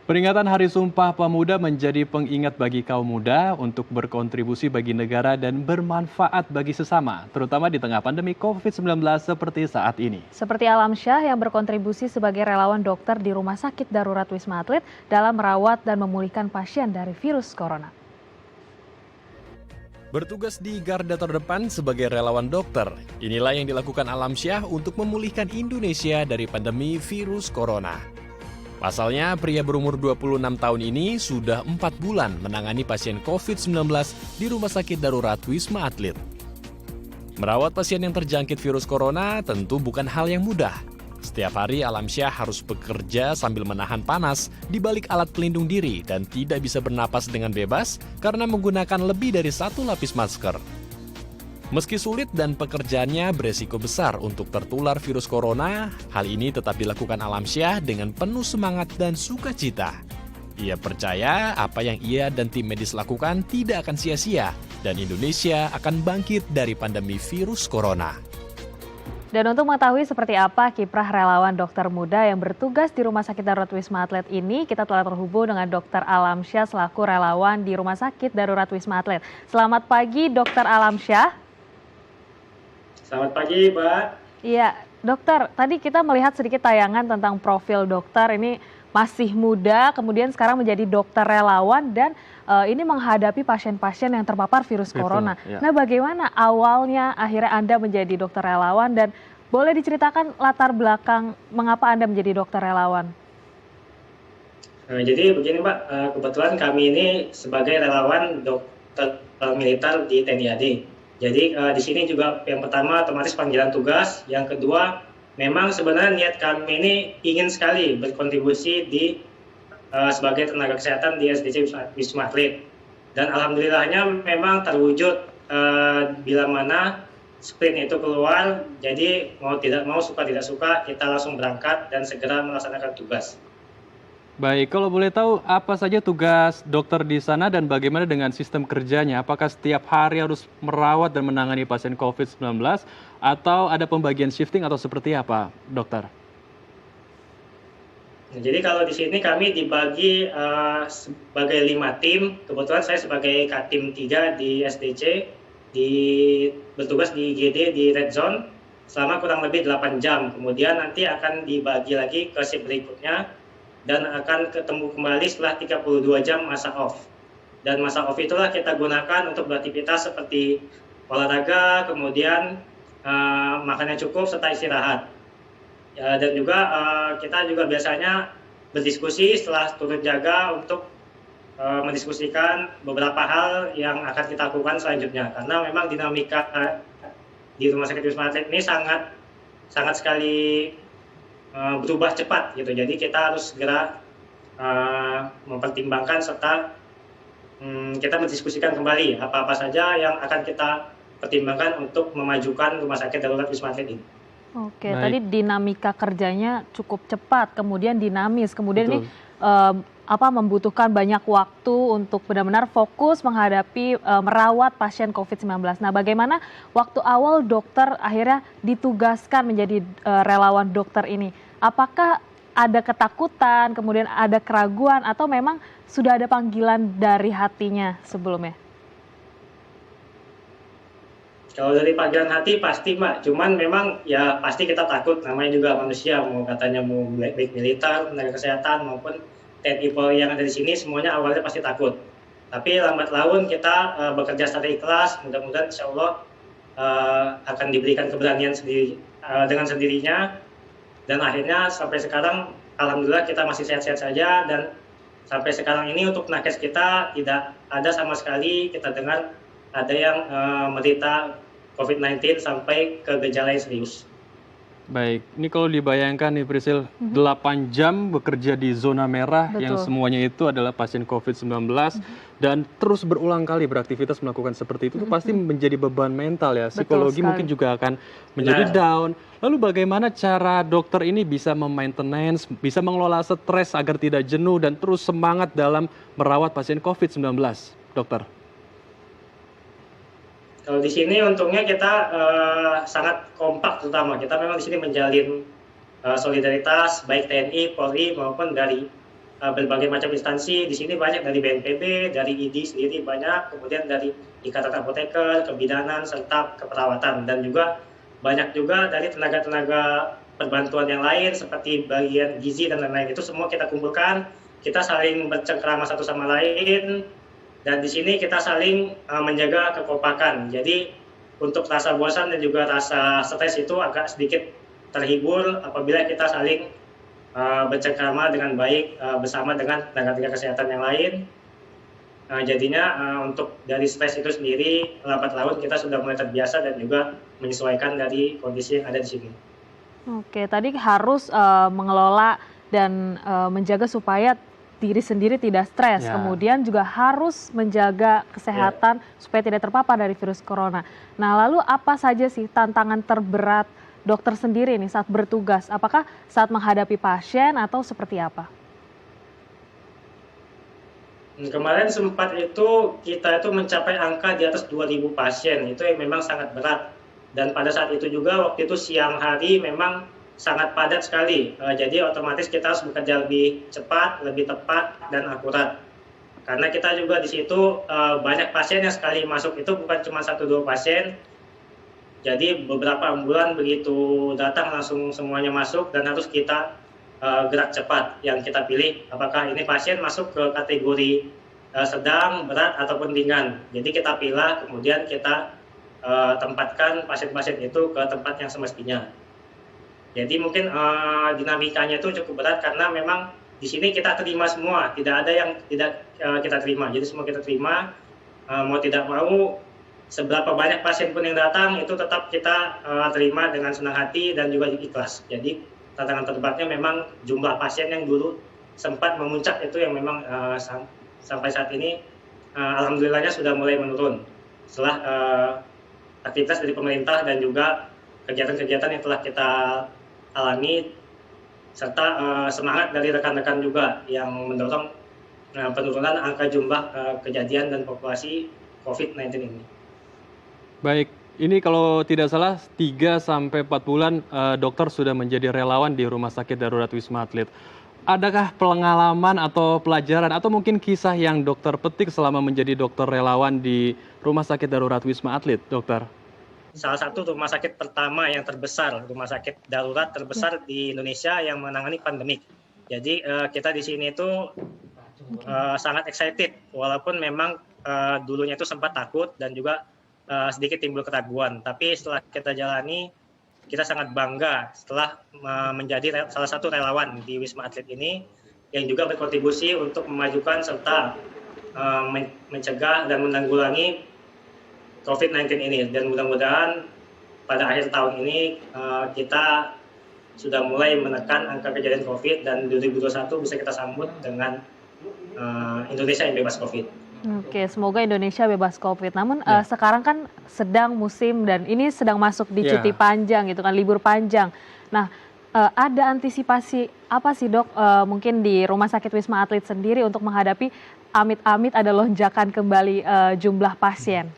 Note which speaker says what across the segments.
Speaker 1: Peringatan Hari Sumpah Pemuda menjadi pengingat bagi kaum muda untuk berkontribusi bagi negara dan bermanfaat bagi sesama, terutama di tengah pandemi COVID-19 seperti saat ini.
Speaker 2: Seperti Alamsyah yang berkontribusi sebagai relawan dokter di Rumah Sakit Darurat Wisma Atlet dalam merawat dan memulihkan pasien dari virus corona.
Speaker 1: Bertugas di garda terdepan sebagai relawan dokter, inilah yang dilakukan Alamsyah untuk memulihkan Indonesia dari pandemi virus corona. Pasalnya, pria berumur 26 tahun ini sudah 4 bulan menangani pasien COVID-19 di Rumah Sakit Darurat Wisma Atlet. Merawat pasien yang terjangkit virus corona tentu bukan hal yang mudah. Setiap hari Alamsyah harus bekerja sambil menahan panas di balik alat pelindung diri dan tidak bisa bernapas dengan bebas karena menggunakan lebih dari 1 lapis masker. Meski sulit dan pekerjaannya beresiko besar untuk tertular virus corona, hal ini tetap dilakukan Alamsyah dengan penuh semangat dan sukacita. Ia percaya apa yang ia dan tim medis lakukan tidak akan sia-sia dan Indonesia akan bangkit dari pandemi virus corona.
Speaker 2: Dan untuk mengetahui seperti apa kiprah relawan dokter muda yang bertugas di Rumah Sakit Darurat Wisma Atlet ini, kita telah terhubung dengan Dr. Alamsyah selaku relawan di Rumah Sakit Darurat Wisma Atlet. Selamat pagi, Dr. Alamsyah.
Speaker 3: Selamat pagi, Mbak.
Speaker 2: Iya, dokter, tadi kita melihat sedikit tayangan tentang profil dokter ini masih muda, kemudian sekarang menjadi dokter relawan dan ini menghadapi pasien-pasien yang terpapar virus corona.
Speaker 1: Ya.
Speaker 2: Nah, bagaimana awalnya akhirnya Anda menjadi dokter relawan dan boleh diceritakan latar belakang mengapa Anda menjadi dokter relawan?
Speaker 3: Jadi begini, Mbak, kebetulan kami ini sebagai relawan dokter militer di TNI AD. Jadi di sini juga yang pertama otomatis panggilan tugas, yang kedua memang sebenarnya niat kami ini ingin sekali berkontribusi di sebagai tenaga kesehatan di SDC Wisma Atlet. Dan alhamdulillahnya memang terwujud bila mana sprint itu keluar, jadi mau tidak mau suka tidak suka kita langsung berangkat dan segera melaksanakan tugas.
Speaker 1: Baik, kalau boleh tahu apa saja tugas dokter di sana dan bagaimana dengan sistem kerjanya? Apakah setiap hari harus merawat dan menangani pasien COVID-19 atau ada pembagian shifting atau seperti apa, dokter?
Speaker 3: Jadi kalau di sini kami dibagi sebagai 5 tim. Kebetulan saya sebagai Katim 3 di SDC, bertugas di IGD di Red Zone selama kurang lebih 8 jam. Kemudian nanti akan dibagi lagi ke shift berikutnya dan akan ketemu kembali setelah 32 jam masa off. Dan masa off itulah kita gunakan untuk beraktivitas seperti olahraga, kemudian makan yang cukup serta istirahat. Dan juga kita juga biasanya berdiskusi setelah turun jaga untuk mendiskusikan beberapa hal yang akan kita lakukan selanjutnya. Karena memang dinamika di Rumah Sakit Wisma Atlet ini sangat sekali berubah cepat gitu. Jadi kita harus segera mempertimbangkan serta kita mendiskusikan kembali apa-apa saja yang akan kita pertimbangkan untuk memajukan Rumah Sakit Darurat Wisma Atlet ini.
Speaker 2: Oke,
Speaker 1: Baik.
Speaker 2: tadi dinamika kerjanya cukup cepat, kemudian dinamis, kemudian
Speaker 1: Betul.
Speaker 2: ini membutuhkan banyak waktu untuk benar-benar fokus menghadapi merawat pasien COVID-19. Nah, bagaimana waktu awal dokter akhirnya ditugaskan menjadi relawan dokter ini? Apakah ada ketakutan, kemudian ada keraguan, atau memang sudah ada panggilan dari hatinya sebelumnya?
Speaker 3: Kalau dari panggilan hati pasti, Mbak. Cuman memang ya pasti kita takut, namanya juga manusia, mau katanya mau baik militer, tenaga kesehatan maupun TNI Polri yang ada di sini, semuanya awalnya pasti takut. Tapi lambat laun kita bekerja secara ikhlas, mudah-mudahan insya Allah akan diberikan keberanian dengan sendirinya. Dan akhirnya sampai sekarang alhamdulillah kita masih sehat-sehat saja, dan sampai sekarang ini untuk nakes kita tidak ada sama sekali kita dengar ada yang menderita COVID-19 sampai ke gejala yang serius.
Speaker 1: Baik, ini kalau dibayangkan nih Priscil, 8 jam bekerja di zona merah yang
Speaker 2: Betul.
Speaker 1: semuanya itu adalah pasien COVID-19 dan terus berulang kali beraktivitas melakukan seperti itu pasti menjadi beban mental ya. Psikologi
Speaker 2: sekali.
Speaker 1: mungkin juga akan menjadi
Speaker 3: Benar.
Speaker 1: down. Lalu bagaimana cara dokter ini bisa memaintenance, bisa mengelola stres agar tidak jenuh dan terus semangat dalam merawat pasien COVID-19, dokter?
Speaker 3: Kalau di sini untungnya kita sangat kompak, terutama kita memang di sini menjalin solidaritas baik TNI, Polri maupun dari berbagai macam instansi. Di sini banyak dari BNPB, dari ID sendiri banyak, kemudian dari Ikatan Apoteker, Kebidanan, serta keperawatan, dan juga banyak juga dari tenaga-tenaga perbantuan yang lain seperti bagian gizi dan lain-lain. Itu semua kita kumpulkan, kita saling bercengkrama satu sama lain, dan di sini kita saling menjaga kekompakan. Jadi untuk rasa bosan dan juga rasa stres itu agak sedikit terhibur apabila kita saling bercengkrama dengan baik bersama dengan tenaga-tenaga kesehatan yang lain. Jadinya untuk dari stres itu sendiri, lambat laun kita sudah mulai terbiasa dan juga menyesuaikan dari kondisi yang ada di sini.
Speaker 2: Oke, tadi harus mengelola dan menjaga supaya diri sendiri tidak stres.
Speaker 1: Ya.
Speaker 2: Kemudian juga harus menjaga kesehatan supaya tidak terpapar dari virus corona. Nah, lalu apa saja sih tantangan terberat dokter sendiri nih saat bertugas? Apakah saat menghadapi pasien atau seperti apa?
Speaker 3: Kemarin sempat itu kita itu mencapai angka di atas 2.000 pasien, itu yang memang sangat berat. Dan pada saat itu juga waktu itu siang hari memang sangat padat sekali. Jadi otomatis kita harus bekerja lebih cepat, lebih tepat dan akurat. Karena kita juga di situ banyak pasien yang sekali masuk itu bukan cuma 1-2 pasien. Jadi beberapa ambulan begitu datang langsung semuanya masuk dan harus kita gerak cepat yang kita pilih apakah ini pasien masuk ke kategori sedang, berat ataupun ringan. Jadi kita pilih kemudian kita tempatkan pasien-pasien itu ke tempat yang semestinya. Jadi mungkin dinamikanya itu cukup berat karena memang di sini kita terima semua, tidak ada yang tidak kita terima. Jadi semua kita terima, mau tidak mau seberapa banyak pasien pun yang datang itu tetap kita terima dengan senang hati dan juga ikhlas. Jadi tantangan terberatnya memang jumlah pasien yang dulu sempat memuncak itu yang memang sampai saat ini alhamdulillahnya sudah mulai menurun setelah aktivitas dari pemerintah dan juga kegiatan-kegiatan yang telah kita alami serta semangat dari rekan-rekan juga yang mendorong penurunan angka jumlah kejadian dan populasi COVID-19 ini.
Speaker 4: Baik, ini kalau tidak salah 3 sampai 4 bulan dokter sudah menjadi relawan di Rumah Sakit Darurat Wisma Atlet. Adakah pengalaman atau pelajaran atau mungkin kisah yang dokter petik selama menjadi dokter relawan di Rumah Sakit Darurat Wisma Atlet, dokter?
Speaker 3: Salah satu rumah sakit pertama yang terbesar, rumah sakit darurat terbesar di Indonesia yang menangani pandemik. Jadi kita di sini itu sangat excited, walaupun memang dulunya itu sempat takut dan juga sedikit timbul keraguan. Tapi setelah kita jalani, kita sangat bangga setelah menjadi salah satu relawan di Wisma Atlet ini yang juga berkontribusi untuk memajukan serta mencegah dan menanggulangi COVID-19 ini. Dan mudah-mudahan pada akhir tahun ini kita sudah mulai menekan angka kejadian COVID dan 2021 bisa kita sambut dengan Indonesia yang bebas COVID.
Speaker 2: Oke, semoga Indonesia bebas COVID. Namun sekarang kan sedang musim dan ini sedang masuk di cuti panjang gitu kan, libur panjang. Nah, ada antisipasi apa sih dok mungkin di Rumah Sakit Wisma Atlet sendiri untuk menghadapi amit-amit ada lonjakan kembali jumlah pasien?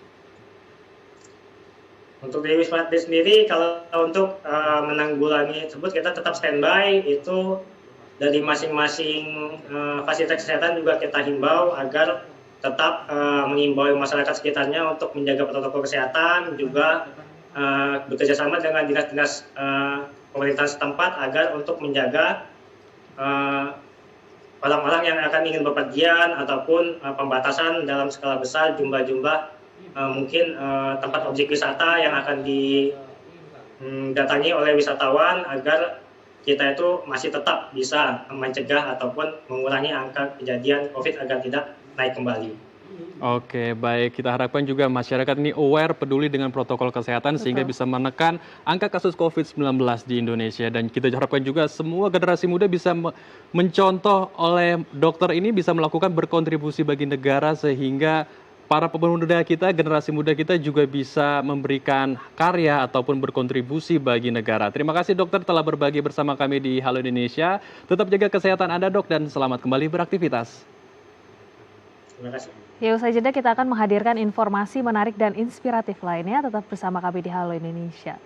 Speaker 3: Untuk di Wisma Atlet sendiri, kalau untuk menanggulangi tersebut kita tetap standby, itu dari masing-masing fasilitas kesehatan juga kita himbau agar tetap mengimbau masyarakat sekitarnya untuk menjaga protokol kesehatan, juga bekerjasama dengan dinas-dinas pemerintahan setempat agar untuk menjaga orang-orang yang akan ingin bepergian ataupun pembatasan dalam skala besar jumlah-jumlah mungkin tempat objek wisata yang akan didatangi oleh wisatawan agar kita itu masih tetap bisa mencegah ataupun mengurangi angka kejadian COVID agar tidak naik kembali.
Speaker 4: Oke, baik. Kita harapkan juga masyarakat ini aware, peduli dengan protokol kesehatan sehingga bisa menekan angka kasus COVID-19 di Indonesia. Dan kita harapkan juga semua generasi muda bisa mencontoh oleh dokter ini bisa melakukan berkontribusi bagi negara sehingga para pemuda kita, generasi muda kita juga bisa memberikan karya ataupun berkontribusi bagi negara. Terima kasih dokter telah berbagi bersama kami di Halo Indonesia. Tetap jaga kesehatan Anda dok dan selamat kembali beraktivitas.
Speaker 3: Terima kasih.
Speaker 2: Ya, usai jeda kita akan menghadirkan informasi menarik dan inspiratif lainnya. Tetap bersama kami di Halo Indonesia.